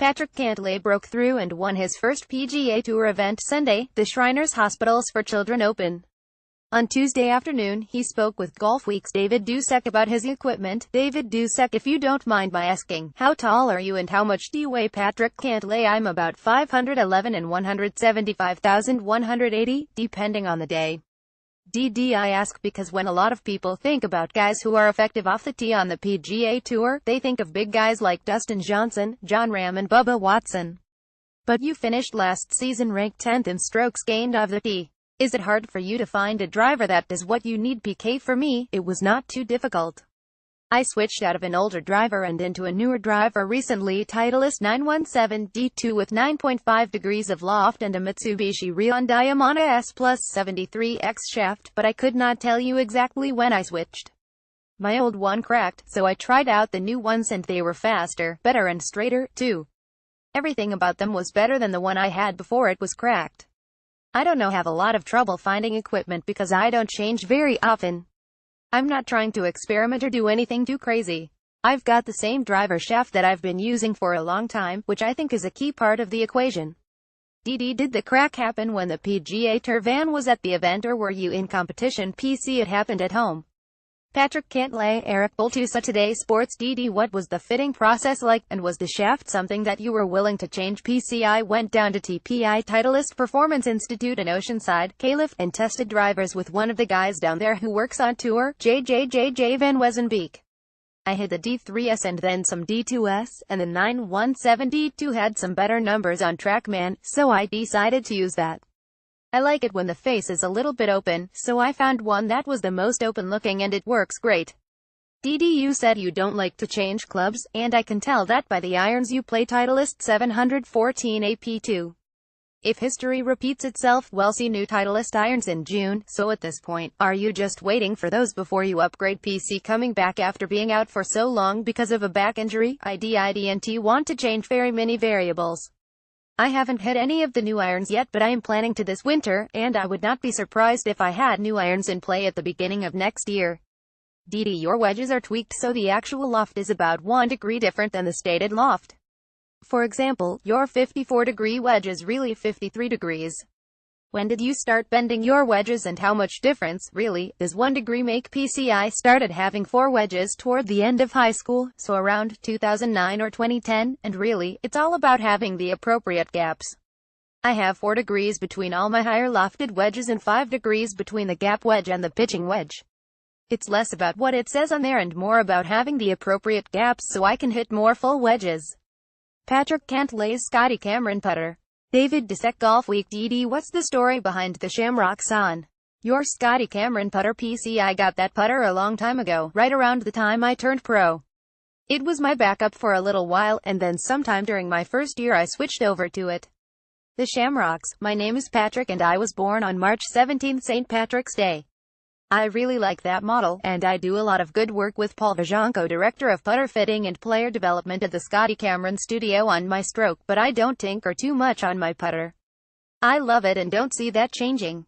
Patrick Cantlay broke through and won his first PGA Tour event Sunday, the Shriners Hospitals for Children Open. On Tuesday afternoon, he spoke with Golf Week's David Dusek about his equipment. David Dusek: if you don't mind my asking, how tall are you and how much do you weigh? Patrick Cantlay: I'm about 5'11" and 175,180, depending on the day. I ask because when a lot of people think about guys who are effective off the tee on the PGA Tour, they think of big guys like Dustin Johnson, Jon Rahm and Bubba Watson. But you finished last season ranked 10th in strokes gained off the tee. Is it hard for you to find a driver that does what you need? PK: for me, it was not too difficult. I switched out of an older driver and into a newer driver recently, Titleist 917D2 with 9.5 degrees of loft and a Mitsubishi Rion Diamante S Plus 73X shaft, but I could not tell you exactly when I switched. My old one cracked, so I tried out the new ones and they were faster, better and straighter, too. Everything about them was better than the one I had before it was cracked. I don't have a lot of trouble finding equipment because I don't change very often. I'm not trying to experiment or do anything too crazy. I've got the same driver shaft that I've been using for a long time, which I think is a key part of the equation. Did the crack happen when the PGA Tour van was at the event, or were you in competition? PC: it happened at home. Patrick Cantlay, Eric Boltusa, Today Sports. What was the fitting process like, and was the shaft something that you were willing to change? PC: I went down to TPI Titleist Performance Institute in Oceanside, Calif, and tested drivers with one of the guys down there who works on tour, JJ Van Wezenbeek. I hit the D3S and then some D2S, and the 917D2 had some better numbers on TrackMan, so I decided to use that. I like it when the face is a little bit open, so I found one that was the most open looking and it works great. You said you don't like to change clubs, and I can tell that by the irons you play. Titleist 714 AP2. If history repeats itself, we'll see new Titleist irons in June, so at this point, are you just waiting for those before you upgrade? PC: coming back after being out for so long because of a back injury, I didn't want to change very many variables. I haven't hit any of the new irons yet, but I am planning to this winter, and I would not be surprised if I had new irons in play at the beginning of next year. Your wedges are tweaked so the actual loft is about 1 degree different than the stated loft. For example, your 54-degree wedge is really 53 degrees. When did you start bending your wedges, and how much difference, really, does 1 degree make? PC: I started having 4 wedges toward the end of high school, so around 2009 or 2010, and really, it's all about having the appropriate gaps. I have 4 degrees between all my higher lofted wedges and 5 degrees between the gap wedge and the pitching wedge. It's less about what it says on there and more about having the appropriate gaps so I can hit more full wedges. Patrick Cantlay's Scotty Cameron putter. David Dusek, Golf Week. What's the story behind the Shamrock on your Scotty Cameron putter? PC: I got that putter a long time ago, right around the time I turned pro. It was my backup for a little while, and then sometime during my first year I switched over to it. The Shamrocks. My name is Patrick and I was born on March 17, St. Patrick's Day. I really like that model, and I do a lot of good work with Paul Vajanko, director of putter fitting and player development at the Scotty Cameron studio, on my stroke, but I don't tinker too much on my putter. I love it and don't see that changing.